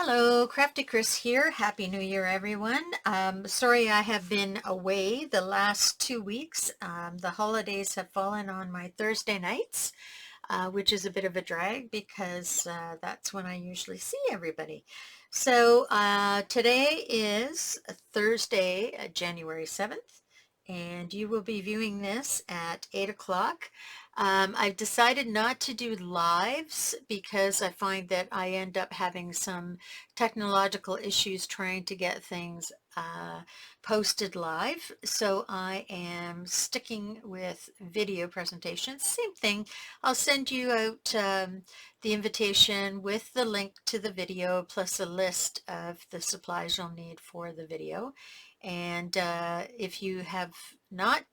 Hello, Crafty Chris here. Happy New Year, everyone. Sorry I have been away the last 2 weeks. The holidays have fallen on my Thursday nights, which is a bit of a drag because that's when I usually see everybody. So today is Thursday, January 7th, and you will be viewing this at 8 o'clock. I've decided not to do lives because I find that I end up having some technological issues trying to get things posted live. So I am sticking with video presentations. Same thing. I'll send you out the invitation with the link to the video plus a list of the supplies you'll need for the video. And if you have not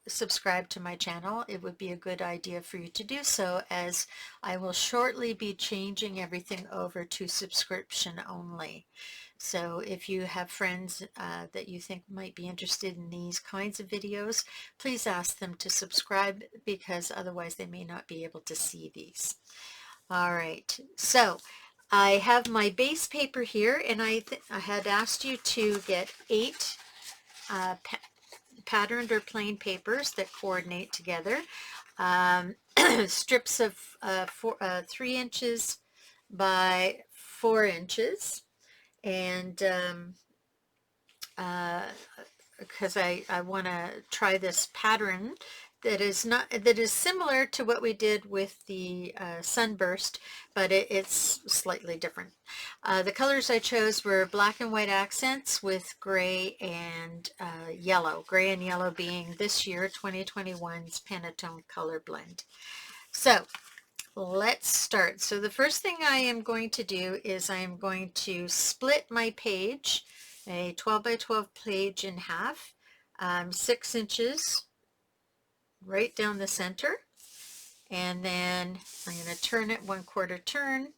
subscribe to my channel, it would be a good idea for you to do so, as I will shortly be changing everything over to subscription only. So if you have friends that you think might be interested in these kinds of videos, please ask them to subscribe because otherwise they may not be able to see these. All right, so I have my base paper here, and I had asked you to get 8 patterned or plain papers that coordinate together. Strips of 3 inches by 4 inches, and because I want to try this pattern that is similar to what we did with the sunburst, but it's slightly different. The colors I chose were black and white accents with gray and yellow. Gray and yellow being this year 2021's Pantone color blend. So let's start. So the first thing I am going to do is I am going to split my page, a 12 by 12 page, in half, 6 inches right down the center, and then I'm going to turn it 1/4 turn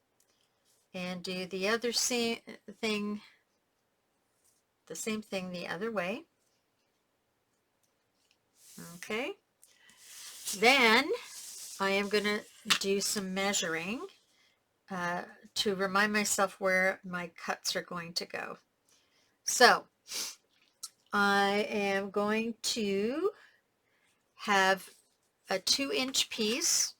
and do the other same thing the other way. Okay, then I am going to do some measuring to remind myself where my cuts are going to go. So I am going to have a 2-inch piece.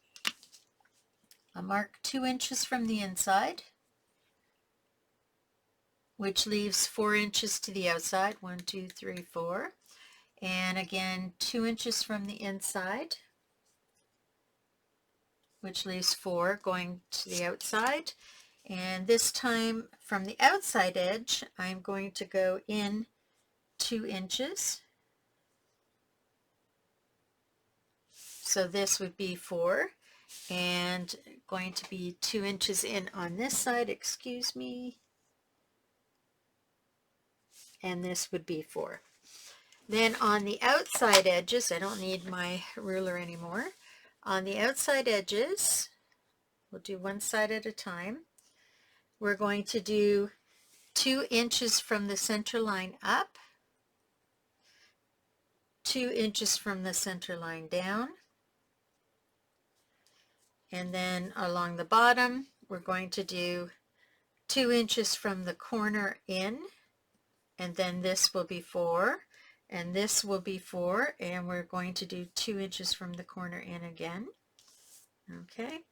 I'll mark 2 inches from the inside, which leaves 4 inches to the outside. 1, 2, 3, 4. And again, 2 inches from the inside, which leaves 4 going to the outside. And this time from the outside edge, I'm going to go in 2 inches. So this would be 4, and going to be 2 inches in on this side, excuse me, and this would be 4. Then on the outside edges, I don't need my ruler anymore. On the outside edges, we'll do one side at a time. We're going to do 2 inches from the center line up, 2 inches from the center line down, and then along the bottom we're going to do 2 inches from the corner in, and then this will be 4, and this will be 4, and we're going to do 2 inches from the corner in again. Okay,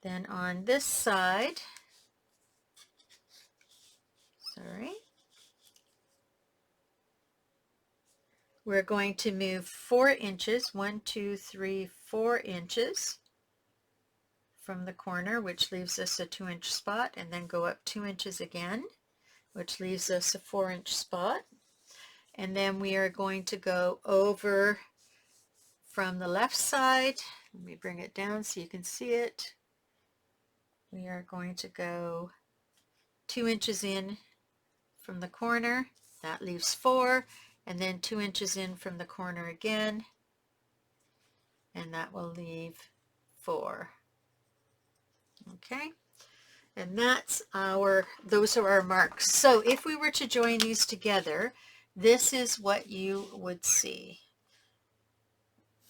then on this side, we're going to move 4 inches, 1, 2, 3, 4 inches from the corner, which leaves us a 2-inch spot, and then go up 2 inches again, which leaves us a 4-inch spot. And then we are going to go over from the left side. Let me bring it down so you can see it. We are going to go 2 inches in from the corner. That leaves 4, and then 2 inches in from the corner again, and that will leave 4. Okay, and those are our marks. So if we were to join these together, this is what you would see.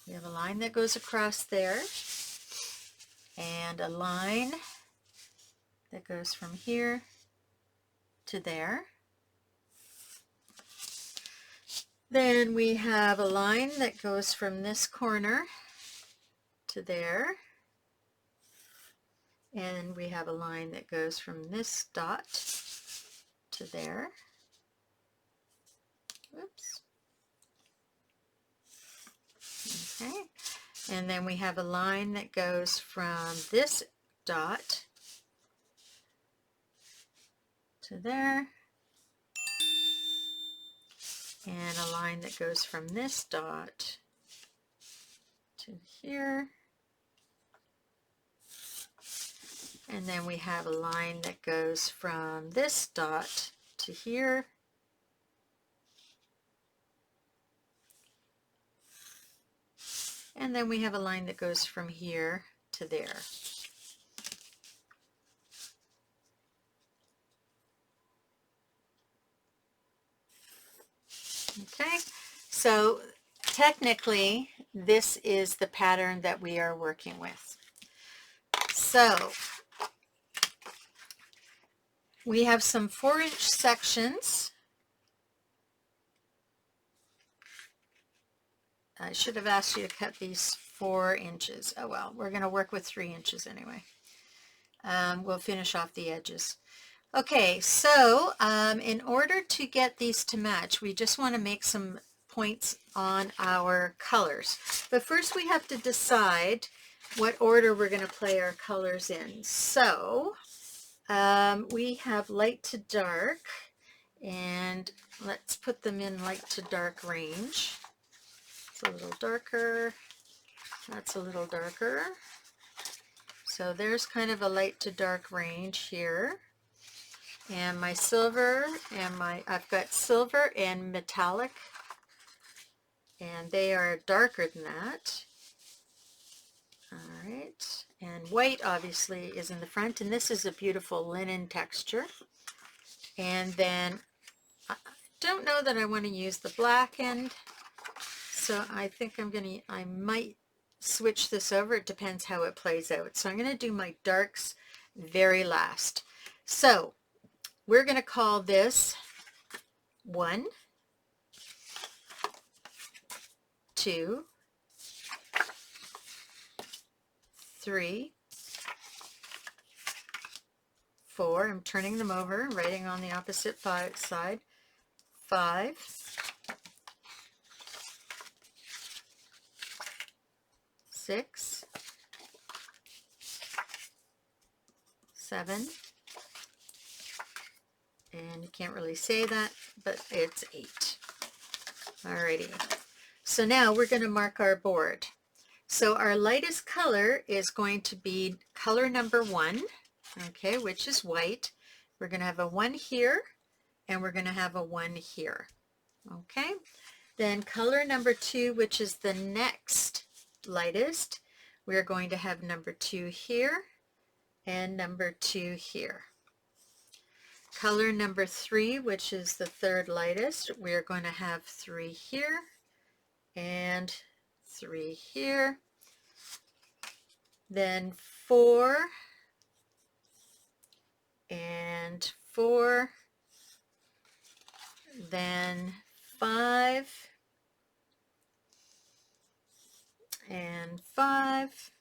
We have a line that goes across there, and a line that goes from here to there. Then we have a line that goes from this corner to there. And we have a line that goes from this dot to there. Oops. Okay. And then we have a line that goes from this dot to there. And a line that goes from this dot to here. And then we have a line that goes from this dot to here. And then we have a line that goes from here to there. Okay, so technically this is the pattern that we are working with. So we have some 4-inch sections. I should have asked you to cut these 4 inches. Oh well, we're going to work with 3 inches anyway. We'll finish off the edges. Okay, so in order to get these to match, we just want to make some points on our colors. But first we have to decide what order we're going to play our colors in. So we have light to dark, and let's put them in light to dark range. It's a little darker. That's a little darker. So there's kind of a light to dark range here. And my silver and I've got silver and metallic, and they are darker than that. All right, and white obviously is in the front, and this is a beautiful linen texture. And then I don't know that I want to use the black end, so I think I might switch this over. It depends how it plays out. So I'm going to do my darks very last. So we're going to call this 1, 2, 3, 4. I'm turning them over, writing on the opposite side. 5, 6, 7, and you can't really say that, but it's 8. Alrighty, so now we're going to mark our board. So our lightest color is going to be color number 1, okay, which is white. We're going to have a 1 here, and we're going to have a 1 here, okay. Then color number 2, which is the next lightest, we're going to have number 2 here and number 2 here. Color number 3, which is the third lightest, we're going to have 3 here and 3 here. Then 4 and 4. Then 5 and 5.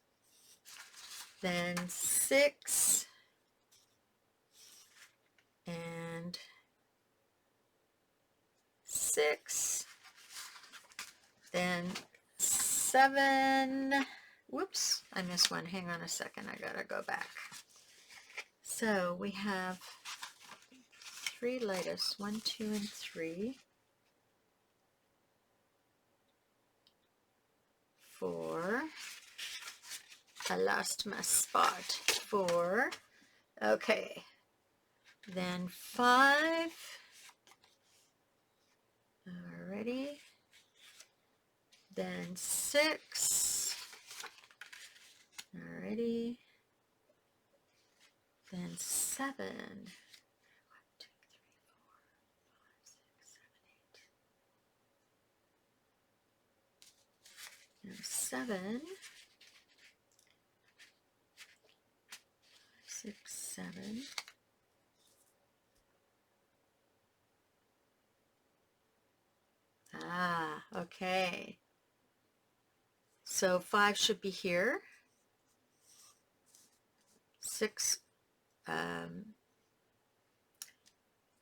Then 6 and 6, then 7, whoops, I missed one, hang on a second, I gotta go back. So we have 3 lightest, 1, 2, and 3, 4, I lost my spot, 4, okay. Then 5, alrighty, then 6, alrighty, then 7, 1, 2, 3, 4, 5, 6, 7, and 7, 6, 7, Okay. So 5 should be here. 6,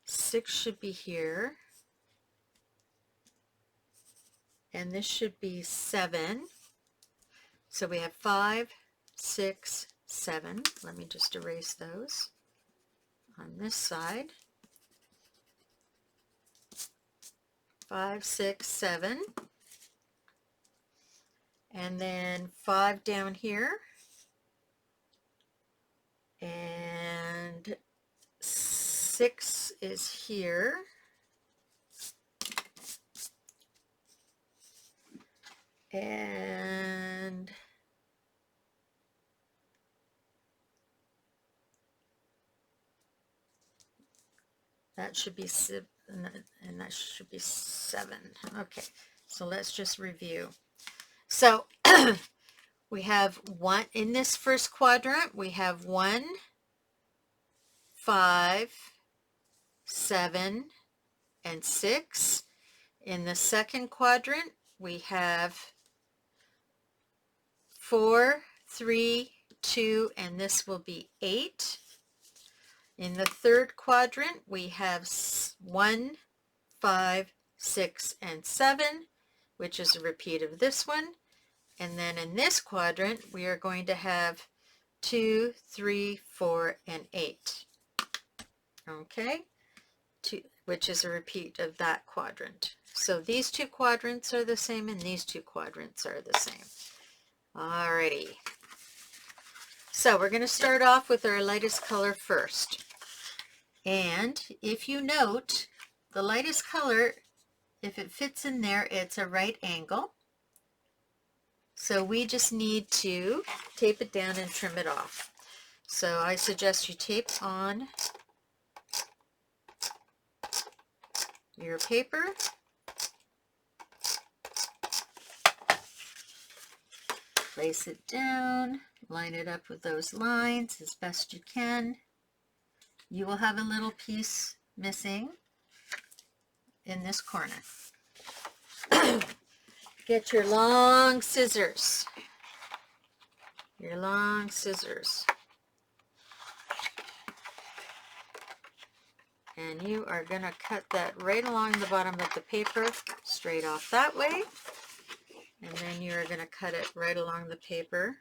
6 should be here. And this should be 7. So we have 5, 6, 7. Let me just erase those on this side. 5, 6, 7. And then 5 down here. And 6 is here. And that should be 7, and that should be 7. Okay, so let's just review. So we have 1 in this first quadrant. We have 1, 5, 7, and 6. In the second quadrant, we have 4, 3, 2, and this will be 8. In the third quadrant, we have 1, 5, 6, and 7, which is a repeat of this one. And then in this quadrant, we are going to have 2, 3, 4, and 8. Okay, which is a repeat of that quadrant. So these two quadrants are the same, and these two quadrants are the same. Alrighty. So we're going to start off with our lightest color first. And if you note, the lightest color, if it fits in there, it's a right angle. So we just need to tape it down and trim it off. So I suggest you tape on your paper. Place it down, line it up with those lines as best you can. You will have a little piece missing in this corner. Get your long scissors. Your long scissors. And you are going to cut that right along the bottom of the paper, straight off that way. And then you're going to cut it right along the paper,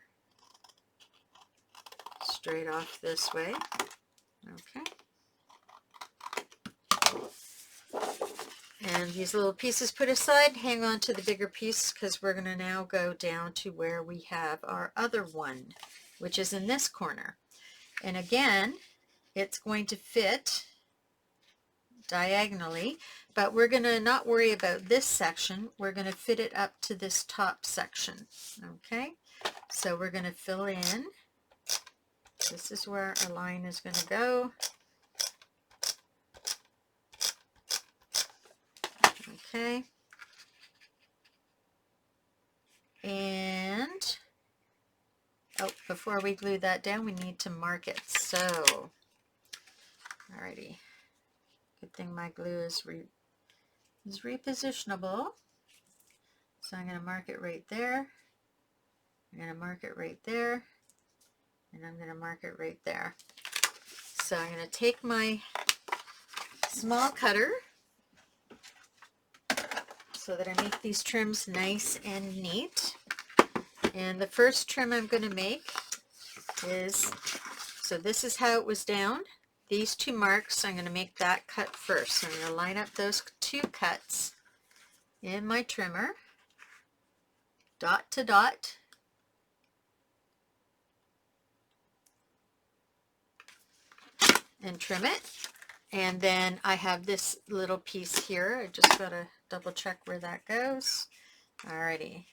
straight off this way. Okay. And these little pieces put aside, hang on to the bigger piece because we're going to now go down to where we have our other one, which is in this corner. And again, it's going to fit diagonally, but we're going to not worry about this section. We're going to fit it up to this top section. Okay, so we're going to fill in. This is where our line is going to go. Okay, and before we glue that down, we need to mark it. So, alrighty, good thing my glue is repositionable. So I'm going to mark it right there. I'm going to mark it right there, and I'm going to mark it right there. So I'm going to take my small cutter so that I make these trims nice and neat. And the first trim I'm going to make is, so this is how it was down. These two marks, I'm going to make that cut first. So I'm going to line up those two cuts in my trimmer, dot to dot. And trim it. And then I have this little piece here. I just got to double check where that goes. Alrighty.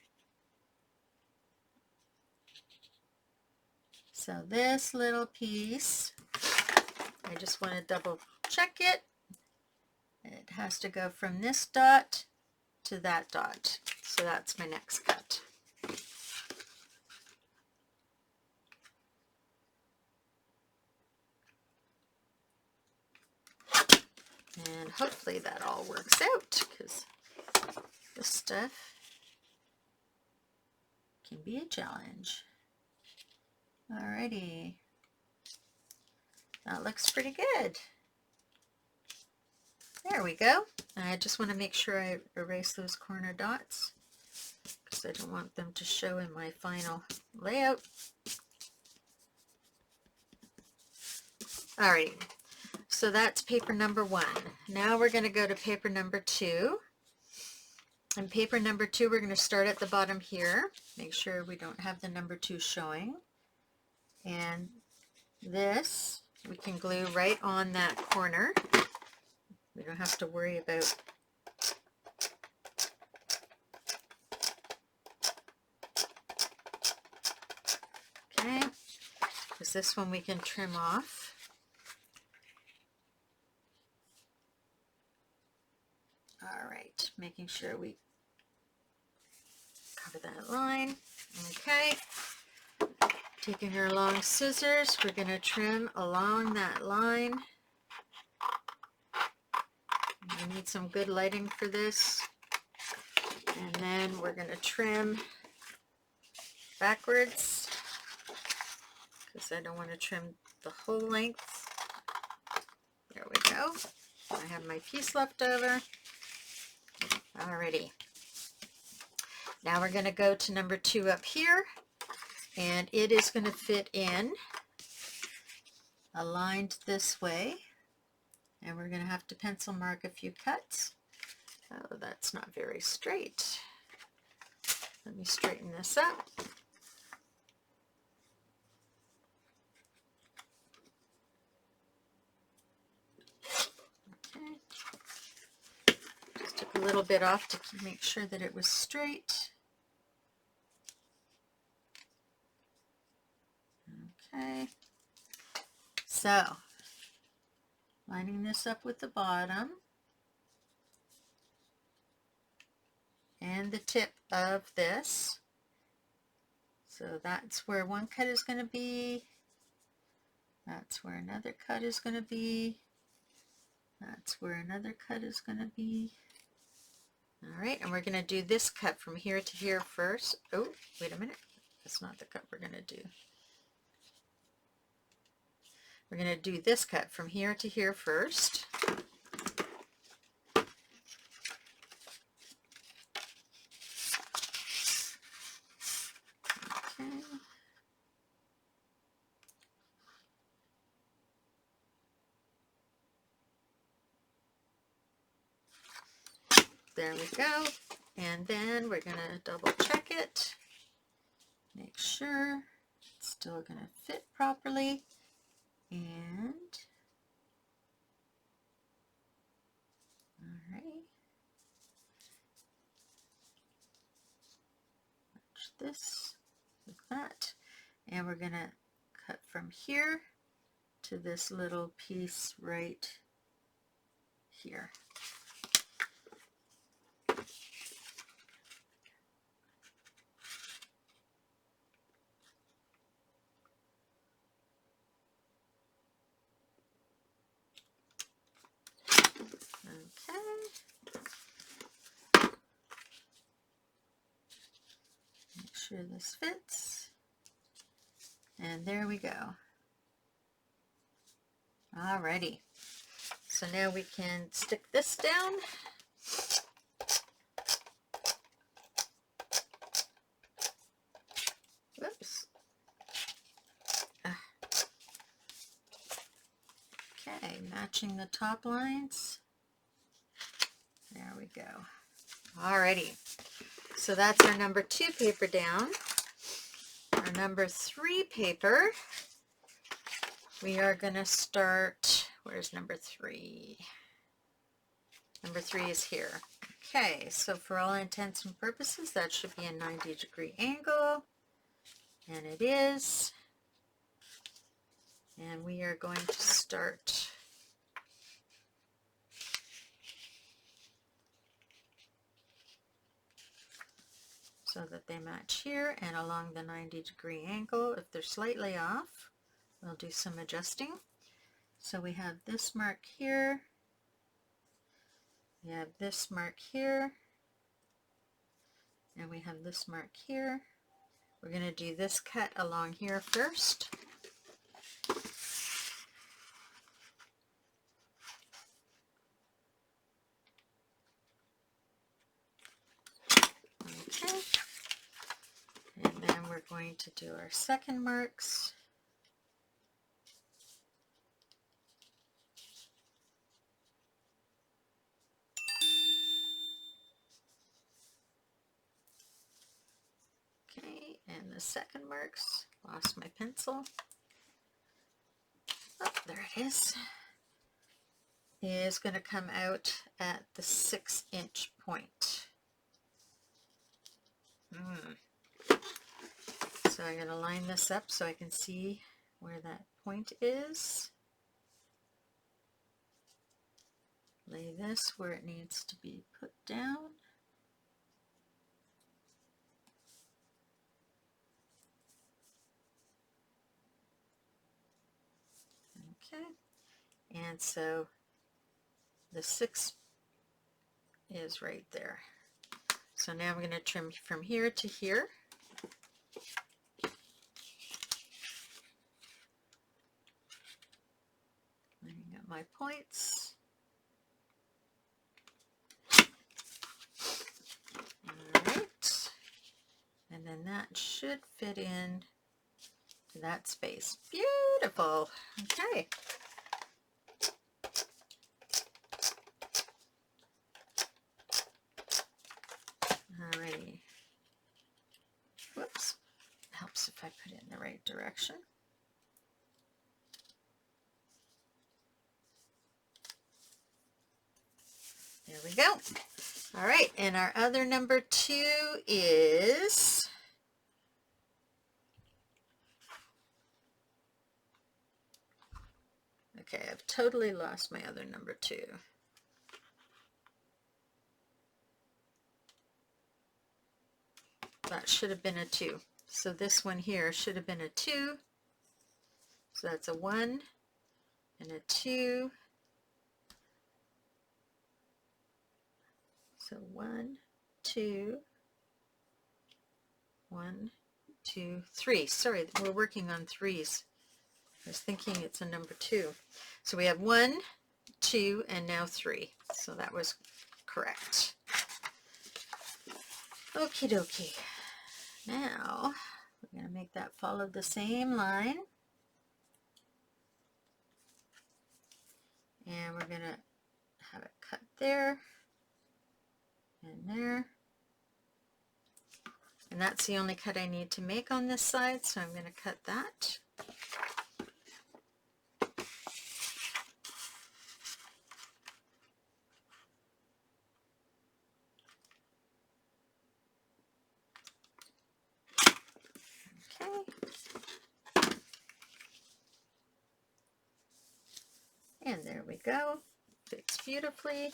So this little piece, I just want to double check it. It has to go from this dot to that dot. So that's my next cut. And hopefully that all works out, because This stuff can be a challenge. Alrighty. That looks pretty good. There we go. I just want to make sure I erase those corner dots because I don't want them to show in my final layout. Alrighty, so that's paper number 1. Now we're going to go to paper number 2. And paper number 2, we're going to start at the bottom here. Make sure we don't have the number 2 showing. And this we can glue right on that corner. We don't have to worry about okay, because this one we can trim off. All right, making sure we cover that line. Okay, taking our long scissors, we're going to trim along that line. We need some good lighting for this. And then we're going to trim backwards because I don't want to trim the whole length. There we go. I have my piece left over. Alrighty. Now we're going to go to number 2 up here, and it is going to fit in aligned this way, and we're going to have to pencil mark a few cuts. Oh, that's not very straight. Let me straighten this up. Okay. Just took a little bit off to make sure that it was straight. Okay. So, lining this up with the bottom and the tip of this. So that's where one cut is going to be. That's where another cut is going to be. That's where another cut is going to be. All right, and we're going to do this cut from here to here first. Oh, wait a minute. That's not the cut we're going to do. We're going to do this cut from here to here first. Okay. There we go. And then we're going to double check it. Make sure it's still going to fit properly. And all right, match this with that, and we're going to cut from here to this little piece right here. Okay. Make sure this fits. And there we go. Alrighty. So now we can stick this down. Whoops. Okay, matching the top lines. There we go. Alrighty. So that's our number 2 paper down. Our number 3 paper, we are going to start, where's number 3? Number 3 is here. Okay, so for all intents and purposes, that should be a 90-degree angle, and it is. And we are going to start so that they match here and along the 90-degree angle. If they're slightly off, we'll do some adjusting. So we have this mark here, we have this mark here, And we have this mark here. We're going to do this cut along here first. Okay. And then we're going to do our second marks. Okay, and the second marks. Lost my pencil. Oh, there it is going to come out at the 6-inch point. So I'm going to line this up so I can see where that point is. Lay this where it needs to be put down. Okay, and so the 6 is right there. So now I'm going to trim from here to here. Lining up my points. Alright, and then that should fit in to that space. Beautiful. Okay. Alrighty. Whoops. Helps if I put it in the right direction. There we go. All right, and our other number 2 is okay, I've totally lost my other number 2. That should have been a 2. So this one here should have been a 2. So that's a 1 and a 2. So 1, 2, 1, 2, 3. Sorry, we're working on 3s. I was thinking it's a number 2. So we have 1, 2, and now 3. So that was correct. Okie dokie. Now we're going to make that follow the same line. And we're going to have it cut there and there. And that's the only cut I need to make on this side, so I'm going to cut that. Okay. And there we go. Fits beautifully.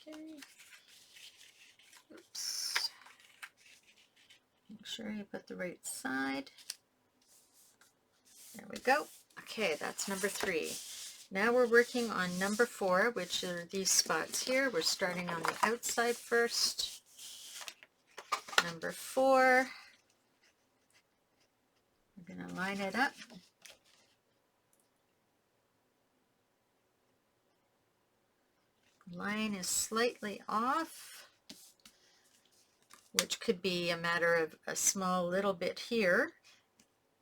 Okay. Oops. Make sure you put the right side. There we go. Okay, that's number 3. Now we're working on number 4, which are these spots here. We're starting on the outside first. Number 4. We're going to line it up. Line is slightly off, which could be a matter of a small little bit here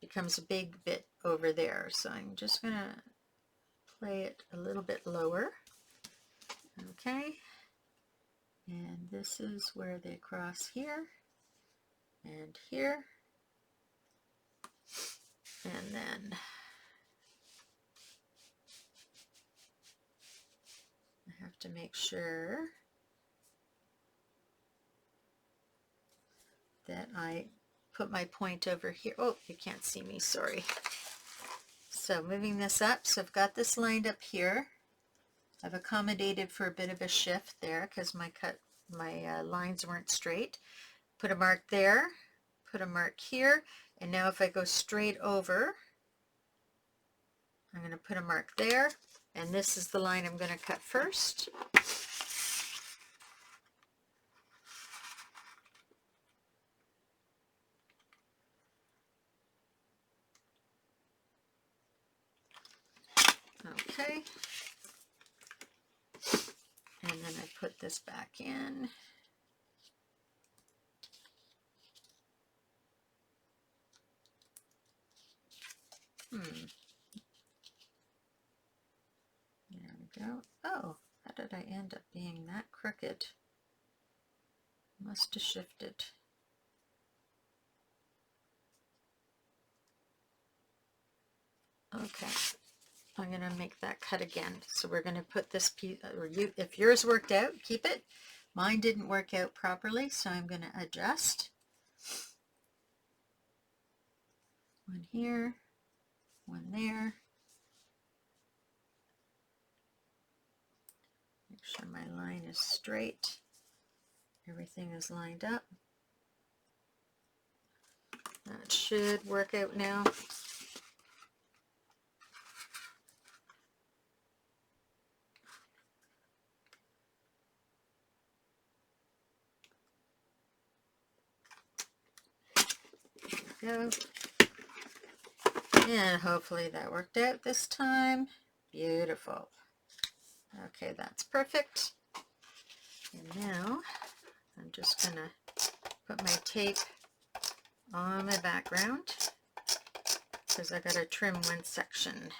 becomes a big bit over there. So I'm just going to play it a little bit lower. Okay. And this is where they cross here and here. And then I have to make sure that I put my point over here. Oh, you can't see me, sorry. So moving this up, so I've got this lined up here. I've accommodated for a bit of a shift there because my lines weren't straight. Put a mark there, put a mark here, and now if I go straight over, I'm going to put a mark there, And this is the line I'm going to cut first. Okay. And then I put this back in. There we go. Oh, how did I end up being that crooked? Must have shifted. Okay, I'm going to make that cut again. So we're going to put this piece, or if yours worked out, keep it. Mine didn't work out properly, so I'm going to adjust. One here, one there. Make sure my line is straight. Everything is lined up. That should work out now. There we go. And hopefully that worked out this time. Beautiful. Okay, that's perfect. And now I'm just going to put my tape on my background because I got to trim one section.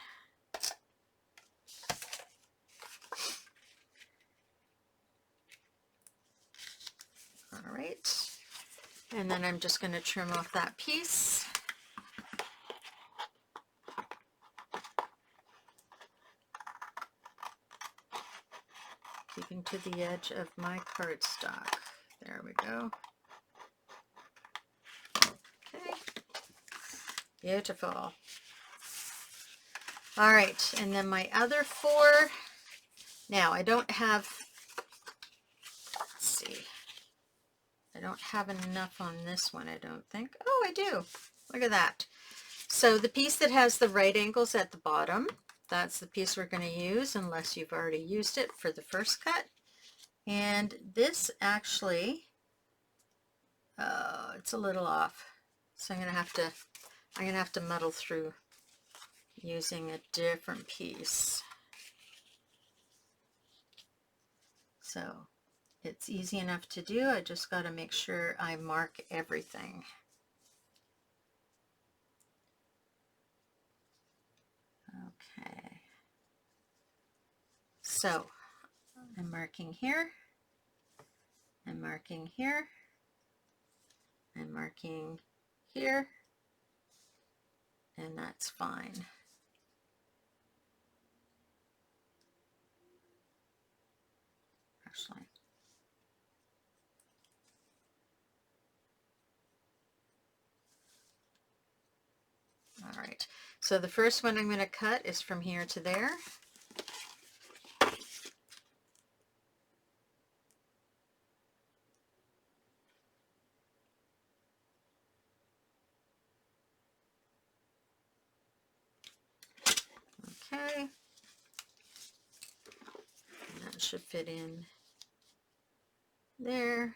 All right. And then I'm just going to trim off that piece. Keeping to the edge of my cardstock. There we go. Okay. Beautiful. All right, and then my other four. Now I don't have, let's see, I don't have enough on this one, I don't think. Oh, I do. Look at that. So the piece that has the right angles at the bottom, that's the piece we're going to use unless you've already used it for the first cut. And this actually, it's a little off. So I'm going to have to muddle through using a different piece. So it's easy enough to do. I just got to make sure I mark everything. Okay. So I'm marking here. I'm marking here. I'm marking here. And that's fine. Actually, all right, so the first one I'm going to cut is from here to there. Okay, and that should fit in there.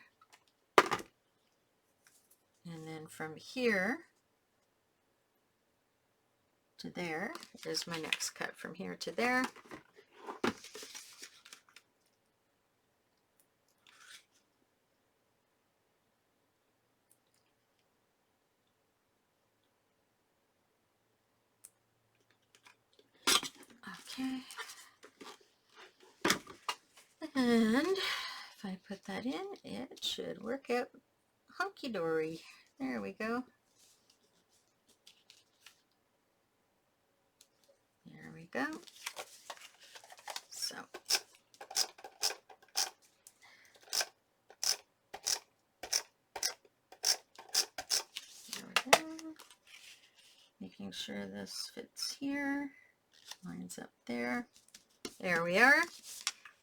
And then from here to there is my next cut, from here to there. Okay. And if I put that in, it should work out hunky-dory. There we go. There we go. So there we go. Making sure this fits here. Lines up there. There we are.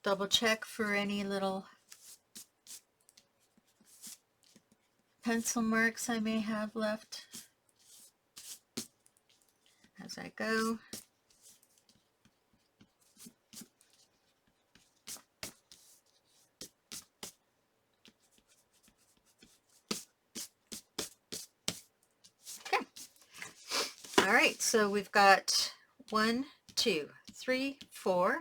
Double check for any little pencil marks I may have left as I go. All right, so we've got 1, 2, 3, 4.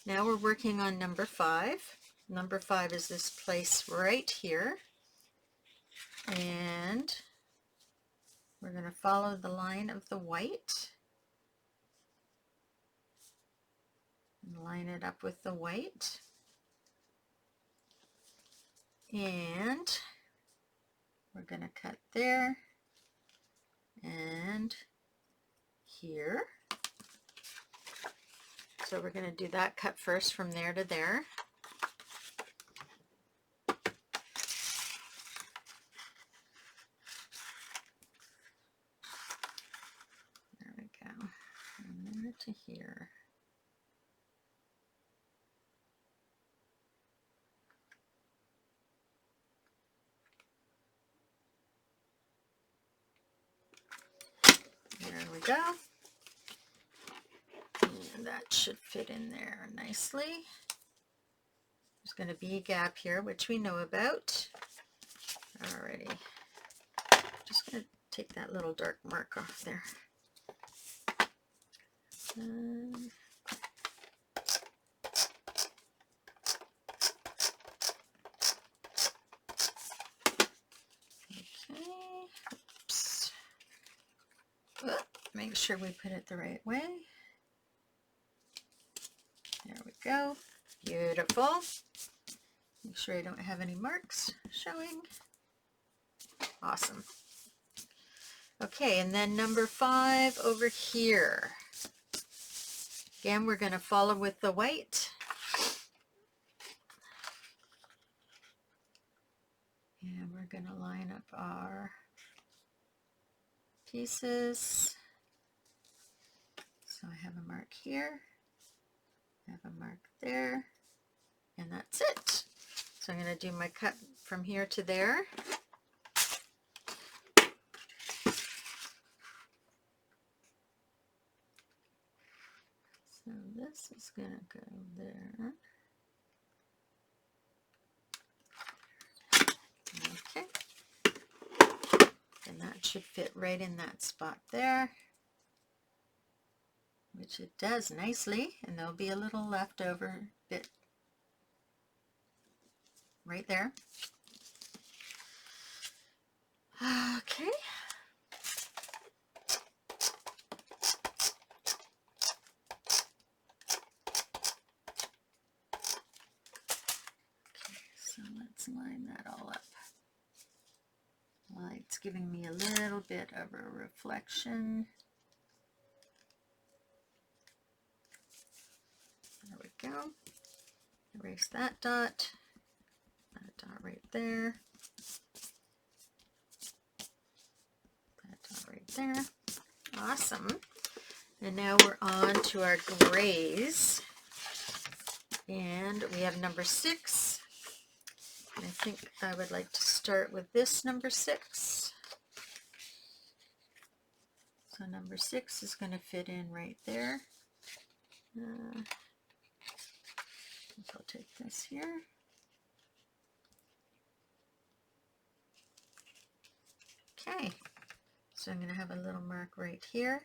Now we're working on number 5. Number 5 is this place right here. And we're going to follow the line of the white and line it up with the white. And we're going to cut there and here. So we're going to do that cut first from there to there. There we go. From there to here. There we go. And that should fit in there nicely. There's going to be a gap here, which we know about. Alrighty. Just going to take that little dark mark off there. Okay. Oops. Make sure we put it the right way. There we go. Beautiful. Make sure I don't have any marks showing. Awesome. Okay, and then number 5 over here. Again, we're going to follow with the white. And we're going to line up our pieces. So I have a mark here, I have a mark there, and that's it. So I'm going to do my cut from here to there. So this is going to go there. Okay. And that should fit right in that spot there, which it does nicely, and there'll be a little leftover bit right there. Okay. So let's line that all up. Light's giving me a little bit of a reflection. There we go. Erase that dot right there, that dot right there. Awesome. And now we're on to our grays. And we have number 6. I think I would like to start with this number 6. So number 6 is going to fit in right there. I'll take this here. Okay, so I'm going to have a little mark right here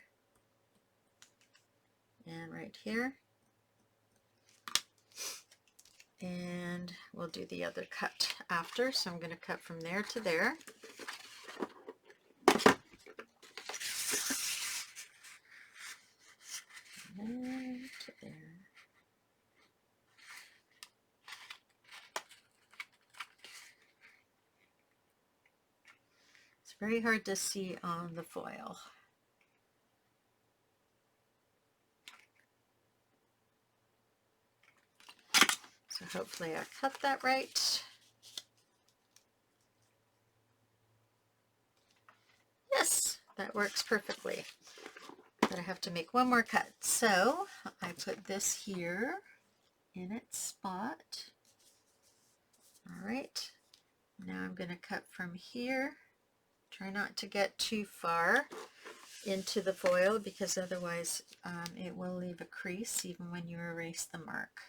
and right here. And we'll do the other cut after. So I'm going to cut from there to there. There to there. It's very hard to see on the foil. So hopefully I cut that right. Yes, that works perfectly. But I have to make one more cut. So I put this here in its spot. All right, now I'm going to cut from here. Try not to get too far into the foil because otherwise it will leave a crease even when you erase the mark.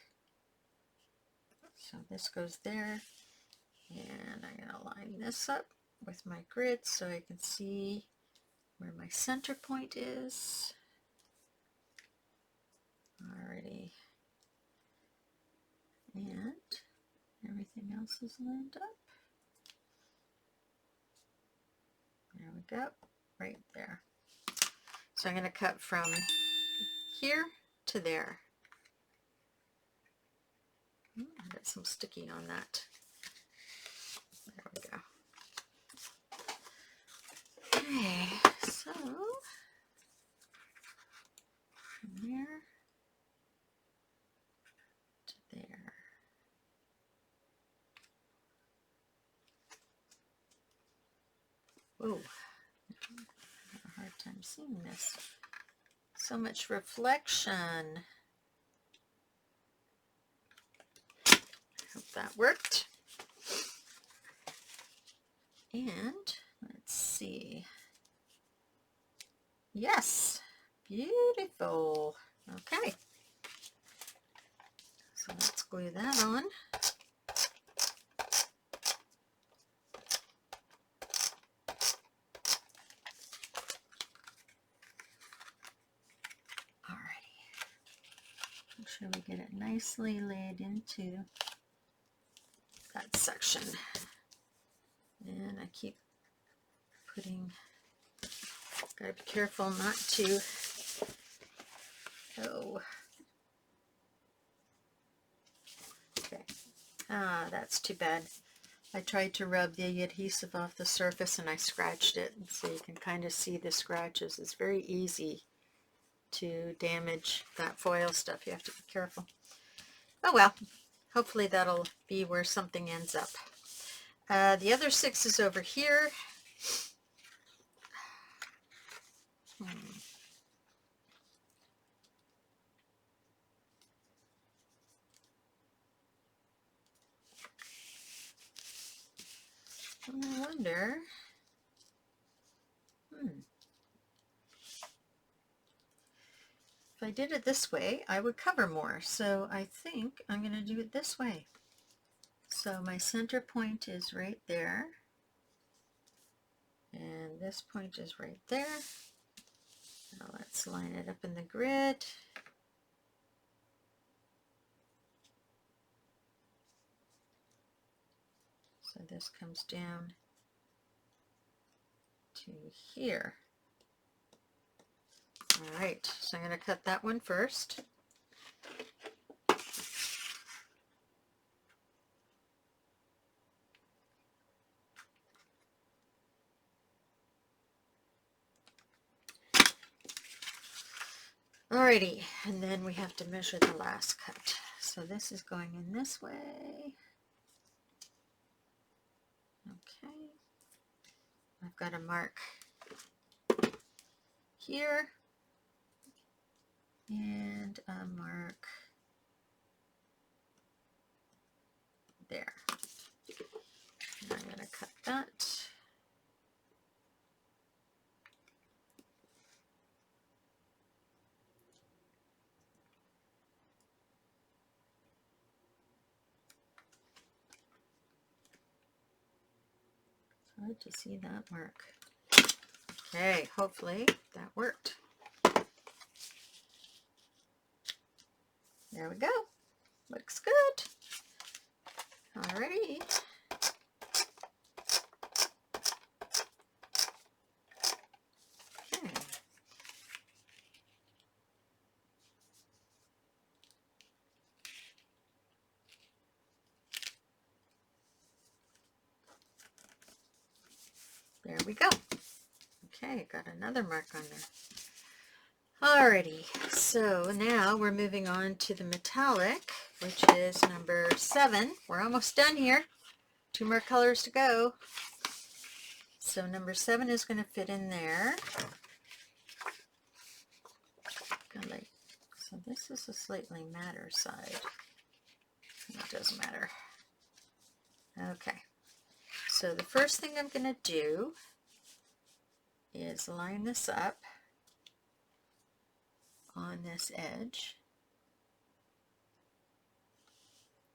So this goes there, and I'm going to line this up with my grid so I can see where my center point is. Alrighty. And everything else is lined up. There we go, right there. So I'm going to cut from here to there. I got some sticky on that. There we go. Okay, so from there to there. Whoa, I have a hard time seeing this. So much reflection. Hope that worked. And let's see. Yes, beautiful. Okay, so let's glue that on. Make sure we get it nicely laid into that section. And I keep putting, gotta be careful not to, okay. Ah, that's too bad. I tried to rub the adhesive off the surface and I scratched it. So you can kind of see the scratches. It's very easy to damage that foil stuff. You have to be careful. Oh well, hopefully that'll be where something ends up. The other 6 is over here. I wonder, if I did it this way, I would cover more. So I think I'm going to do it this way. So my center point is right there. And this point is right there. Now let's line it up in the grid. So this comes down to here. All right, so I'm going to cut that one first. Alrighty, and then we have to measure the last cut. So this is going in this way. Okay, I've got a mark here and a mark there. And I'm going to cut that. Hard to see that mark. Okay, hopefully that worked. There we go. Looks good. Alrighty. Okay. There we go. Okay, got another mark on there. Alrighty, so now we're moving on to the metallic, which is number 7. We're almost done here. 2 more colors to go. So number 7 is going to fit in there. So this is a slightly matter side. It doesn't matter. Okay, so the first thing I'm going to do is line this up on this edge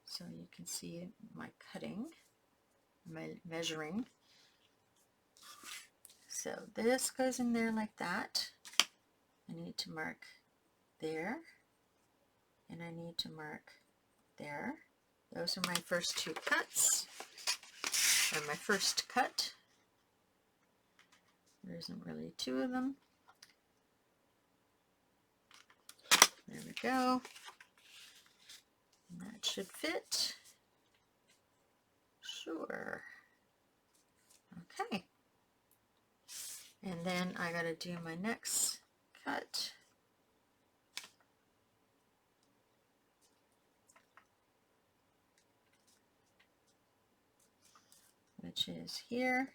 so you can see my cutting, my measuring. So this goes in there like that. I need to mark there, and I need to mark there. Those are my first two cuts, or my first cut. There isn't really two of them. There we go. And that should fit. Sure. Okay. And then I got to do my next cut. Which is here.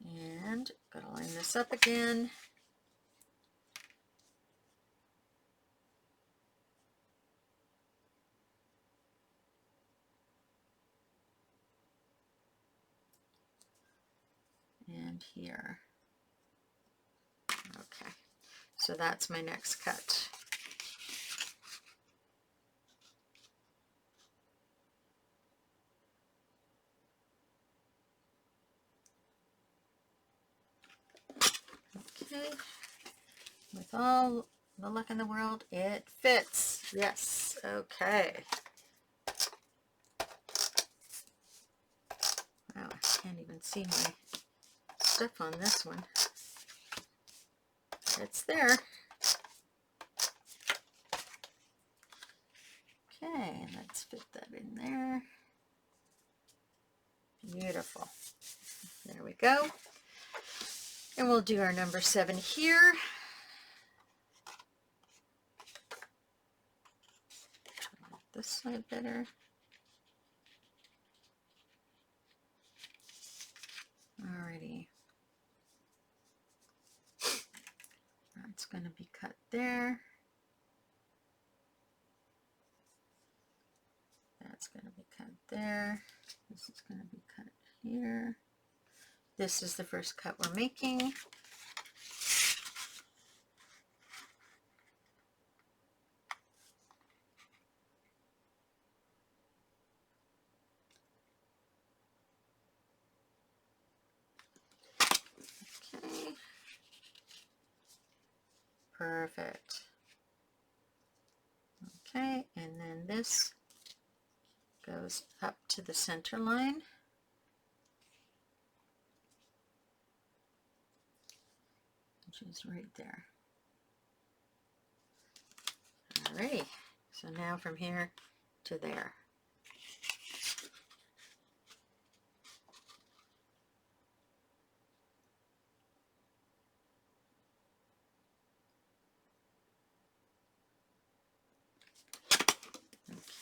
And gotta line this up again. And here. Okay, so that's my next cut. Okay, with all the luck in the world, it fits. Yes, okay. Wow, I can't even see my stuff on this one. It's there. Okay, let's fit that in there. Beautiful. There we go. And we'll do our number 7 here. This side better. Alrighty. That's going to be cut there. That's going to be cut there. This is going to be cut here. This is the first cut we're making. Okay. Perfect. Okay, and then this goes up to the center line. Which is right there. Alrighty, so now from here to there.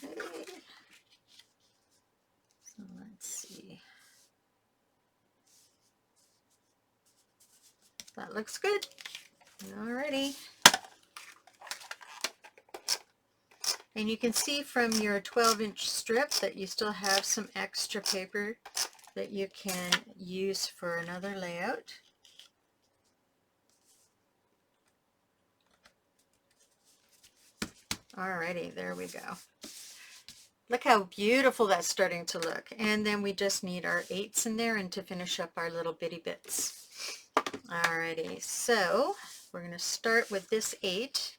Okay, so let's see. That looks good. Alrighty. And you can see from your 12-inch strip that you still have some extra paper that you can use for another layout. Alrighty, there we go. Look how beautiful that's starting to look. And then we just need our 8s in there and to finish up our little bitty bits. Alrighty, so we're going to start with this 8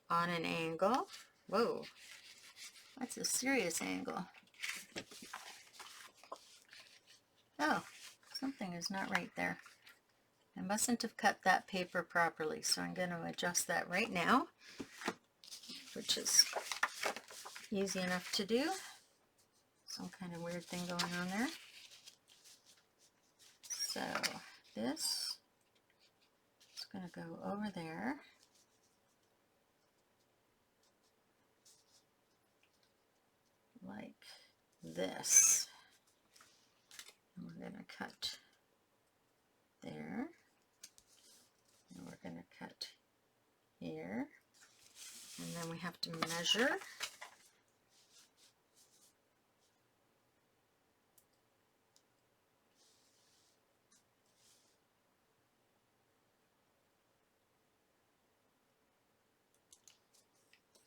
on an angle. Whoa, that's a serious angle. Oh, something is not right there. I mustn't have cut that paper properly, so I'm going to adjust that right now, which is easy enough to do. Some kind of weird thing going on there. So this is going to go over there. Like this. And we're going to cut there. And we're going to cut here. And then we have to measure.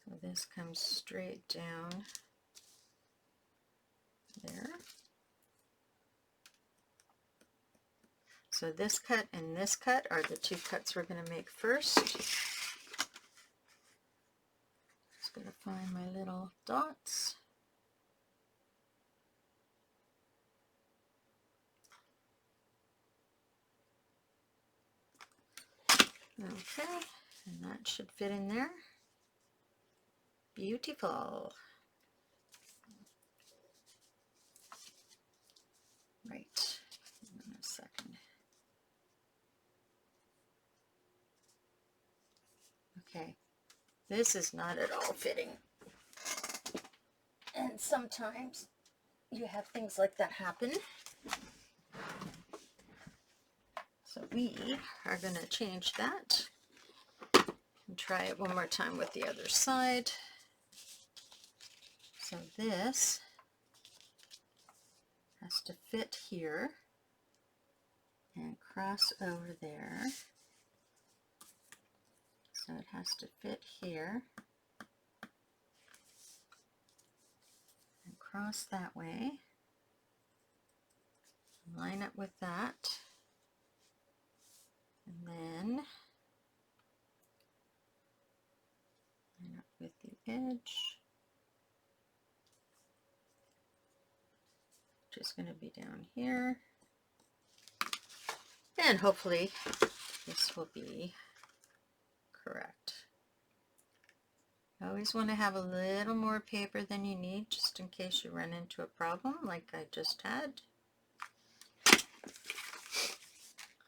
So this comes straight down there. So this cut and this cut are the two cuts we're going to make first. Just going to find my little dots. Okay, and that should fit in there. Beautiful. Right, hang on a second. Okay, this is not at all fitting. And sometimes you have things like that happen. So we are going to change that and try it one more time with the other side. So this has to fit here and cross over there. So it has to fit here and cross that way. Line up with that. And then line up with the edge, which is going to be down here. And hopefully this will be correct. You always want to have a little more paper than you need, just in case you run into a problem like I just had.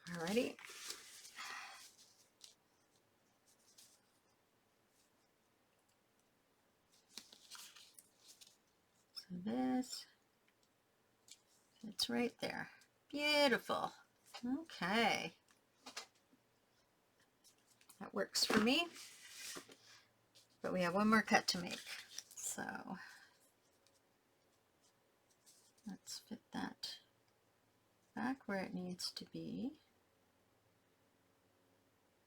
Alrighty. So this, it's right there. Beautiful. Okay. That works for me. But we have one more cut to make. So let's fit that back where it needs to be.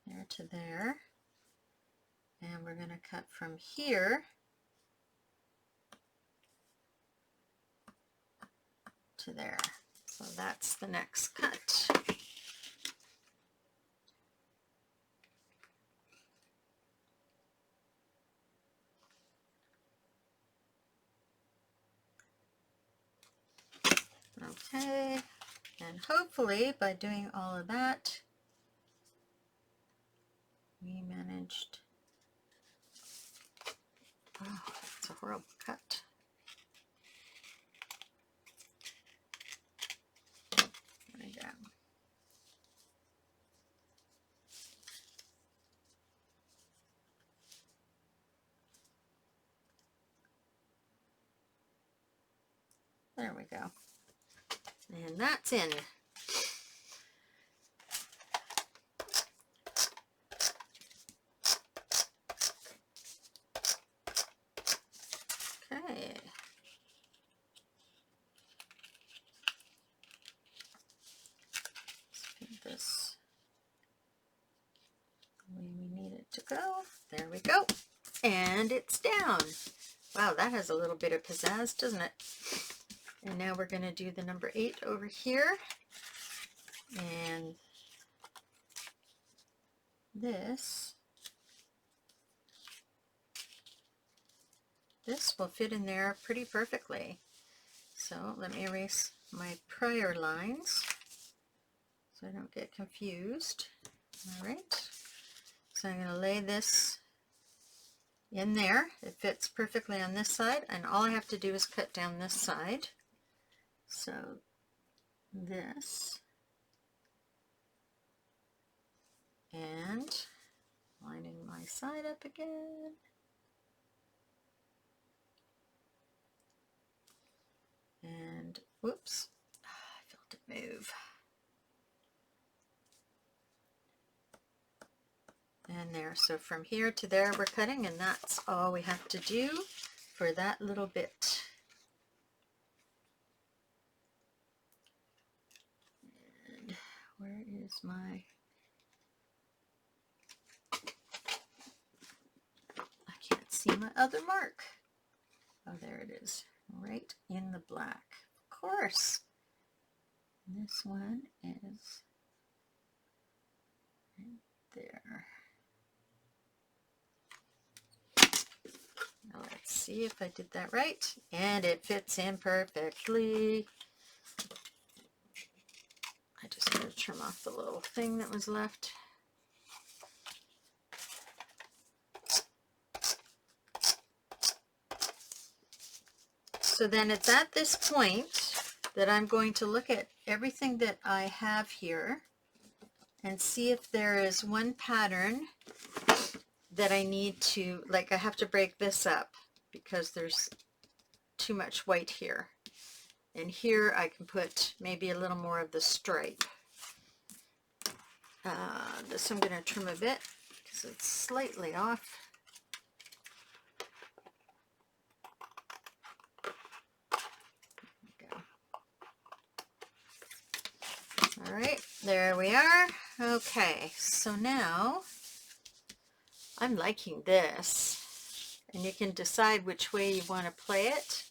There to there. And we're going to cut from here to there. So that's the next cut. Okay, and hopefully by doing all of that, we managed. Oh, that's a horrible cut. There we go. There we go. And that's in. Okay. Let's put this the way we need it to go. There we go. And it's down. Wow, that has a little bit of pizzazz, doesn't it? And now we're going to do the number 8 over here. And this will fit in there pretty perfectly. So let me erase my prior lines so I don't get confused. All right. So I'm going to lay this in there. It fits perfectly on this side, and all I have to do is cut down this side. So this, and lining my side up again. And whoops, I felt it move. And there, so from here to there we're cutting, and that's all we have to do for that little bit. And where is my, I can't see my other mark. Oh, there it is, right in the black. Of course. This one is there. Now let's see if I did that right. And it fits in perfectly. I just gotta trim off the little thing that was left. So then it's at this point that I'm going to look at everything that I have here and see if there is one pattern that I need to, like I have to break this up because there's too much white here. And here I can put maybe a little more of the stripe. This I'm going to trim a bit because it's slightly off. All right, there we are. Okay, so now I'm liking this, and you can decide which way you want to play it.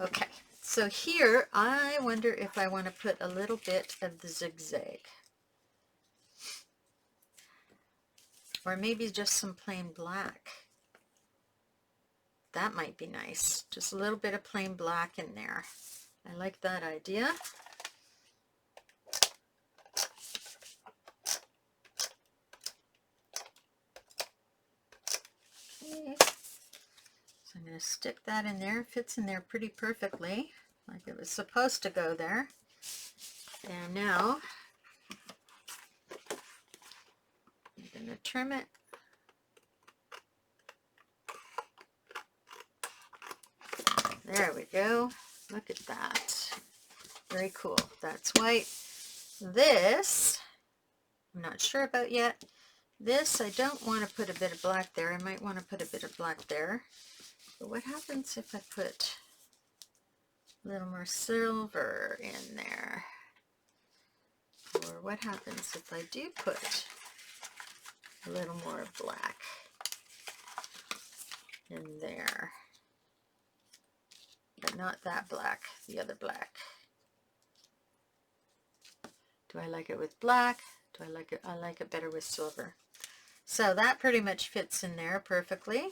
Okay, so here I wonder if I want to put a little bit of the zigzag, or maybe just some plain black. That might be nice, just a little bit of plain black in there. I like that idea. Okay. So I'm going to stick that in there. It fits in there pretty perfectly, like it was supposed to go there. And now I'm going to trim it. There we go. Look at that. Very cool. That's white. This, I'm not sure about yet. This, I don't want to put a bit of black there. I might want to put a bit of black there. But what happens if I put a little more silver in there? Or what happens if I do put a little more black in there? But not that black, the other black. Do I like it with black? Do I like it? I like it better with silver. So that pretty much fits in there perfectly.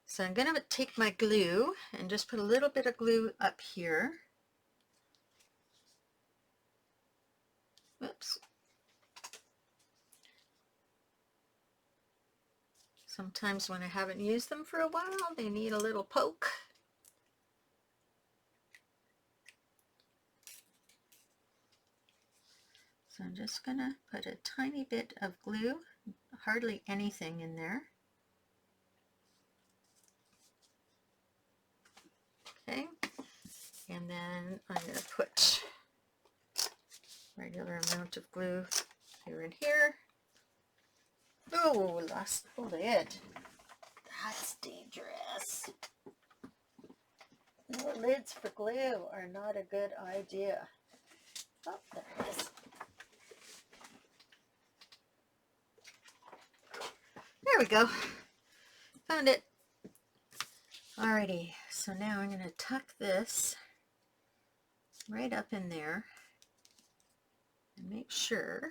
So I'm going to take my glue and just put a little bit of glue up here. Whoops. Sometimes when I haven't used them for a while, they need a little poke. So I'm just going to put a tiny bit of glue, hardly anything in there. Okay, and then I'm going to put regular amount of glue here and here. Oh, lost the lid. That's dangerous. No, lids for glue are not a good idea. Oh, there it is. There we go. Found it. Alrighty, so now I'm going to tuck this right up in there and make sure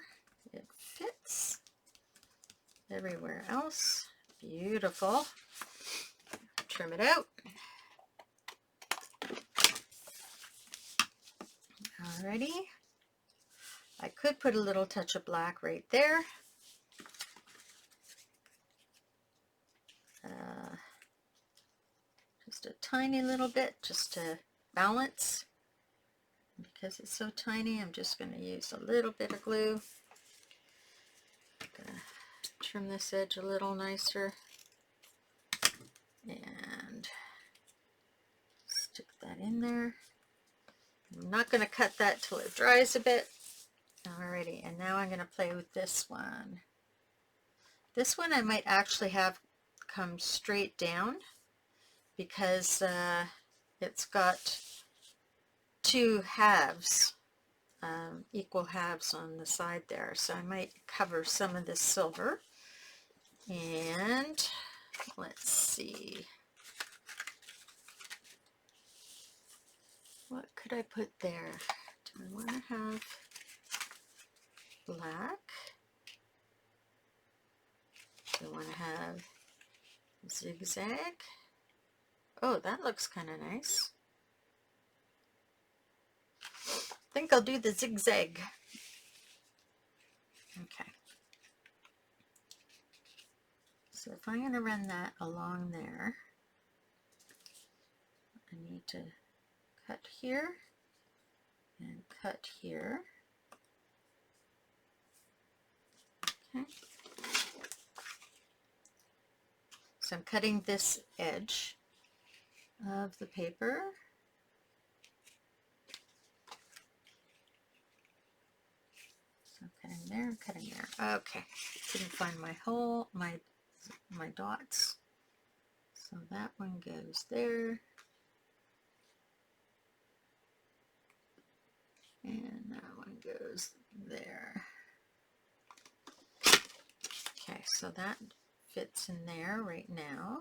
it fits everywhere else. Beautiful. Trim it out. Alrighty. I could put a little touch of black right there. Just a tiny little bit, just to balance. Because it's so tiny, I'm just going to use a little bit of glue. Trim this edge a little nicer. And stick that in there. I'm not going to cut that till it dries a bit. Alrighty, and now I'm going to play with this one. This one I might actually have come straight down because it's got two halves, equal halves on the side there. So I might cover some of this silver. And let's see. What could I put there? Do I want to have zigzag. Oh, that looks kind of nice. I think I'll do the zigzag. Okay. So if I'm going to run that along there, I need to cut here and cut here. Okay. So I'm cutting this edge of the paper. So cutting there, cutting there. Okay. Couldn't find my hole, my dots. So that one goes there. And that one goes there. Okay, so that fits in there right now.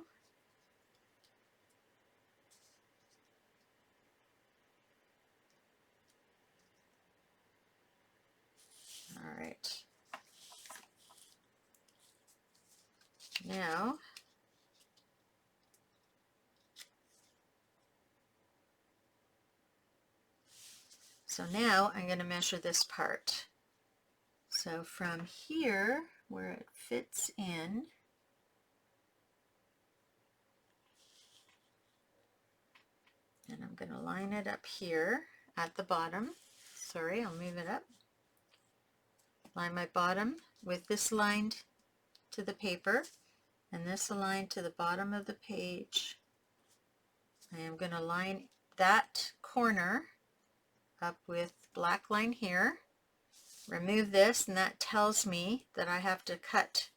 All right. Now, so now I'm going to measure this part. So from here, where it fits in, and I'm going to line it up here at the bottom. Sorry, I'll move it up. Line my bottom with this lined to the paper and this aligned to the bottom of the page. I am going to line that corner up with black line here. Remove this, and that tells me that I have to cut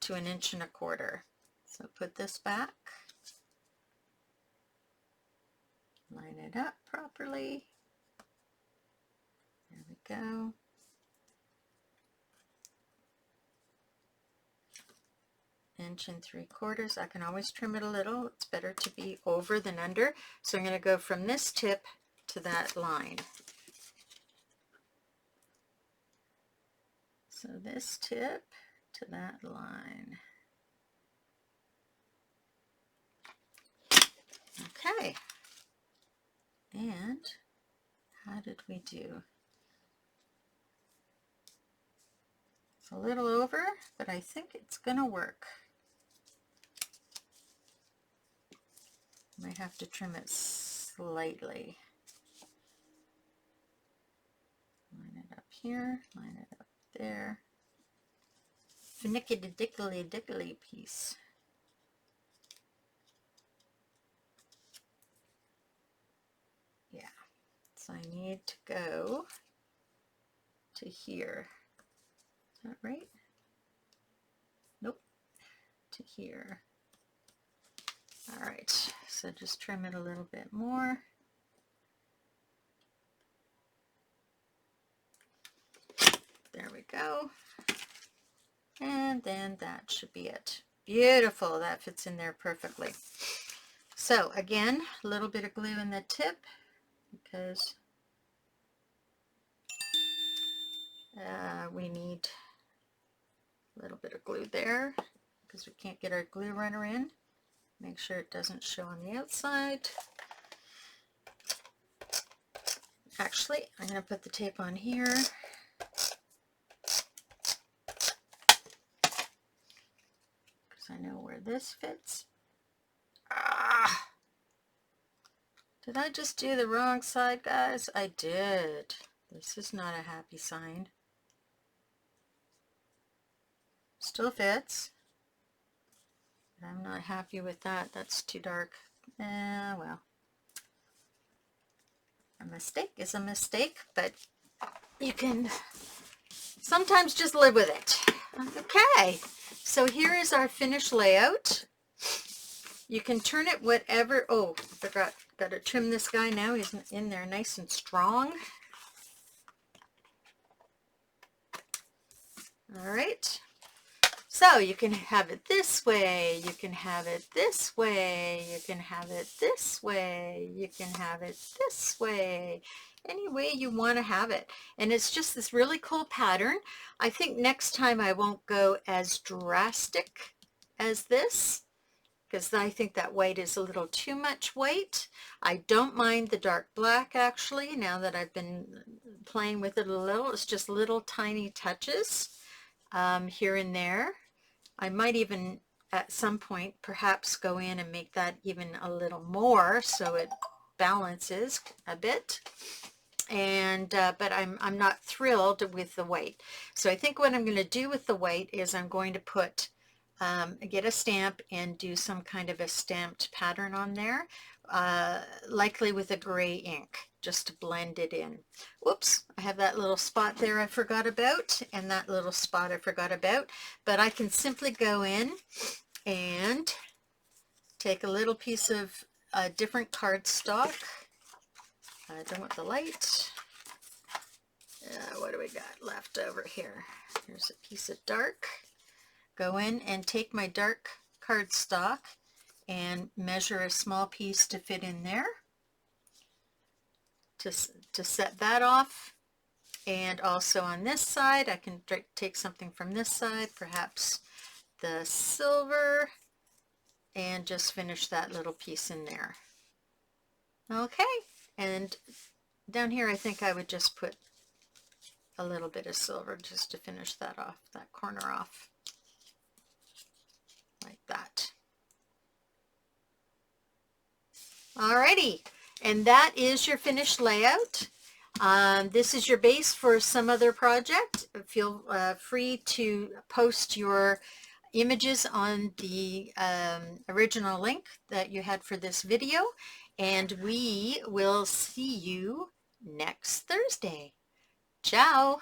to 1 1/4 inches. So put this back, line it up properly. There we go. Inch and 3/4. I can always trim it a little. It's better to be over than under. So I'm going to go from this tip to that line. So this tip to that line. Okay. And how did we do? It's a little over, but I think it's going to work. Might have to trim it slightly. Line it up here, line it up there. Finicky dickly dickly piece. Yeah, so I need to go to here. Is that right? Nope, to here. All right, so just trim it a little bit more. There we go. And then that should be it. Beautiful, that fits in there perfectly. So again, a little bit of glue in the tip because we need a little bit of glue there because we can't get our glue runner in. Make sure it doesn't show on the outside. Actually, I'm going to put the tape on here. Because I know where this fits. Ah! Did I just do the wrong side, guys? I did. This is not a happy sign. Still fits. But I'm not happy with that. That's too dark. Well. A mistake is a mistake, but you can sometimes just live with it. Okay, so here is our finished layout. You can turn it whatever. Oh, I forgot. Got to trim this guy now. He's in there nice and strong. All right. So you can have it this way, you can have it this way, you can have it this way, you can have it this way, any way you want to have it. And it's just this really cool pattern. I think next time I won't go as drastic as this. because I think that white is a little too much white. I don't mind the dark black actually, now that I've been playing with it a little. It's just little tiny touches here and there. I might even at some point perhaps go in and make that even a little more so it balances a bit. And but I'm not thrilled with the white. So I think what I'm going to do with the white is I'm going to put get a stamp and do some kind of a stamped pattern on there, likely with a gray ink, just to blend it in. Whoops, I have that little spot there I forgot about, and that little spot I forgot about, but I can simply go in and take a little piece of different cardstock. I don't want the light. What do we got left over here? Here's a piece of dark. Go in and take my dark cardstock and measure a small piece to fit in there to set that off. And also on this side, I can take something from this side, perhaps the silver, and just finish that little piece in there. Okay, and down here I think I would just put a little bit of silver just to finish that off, that corner off. Like that. Alrighty, and that is your finished layout. This is your base for some other project. Feel free to post your images on the original link that you had for this video, and we will see you next Thursday. Ciao!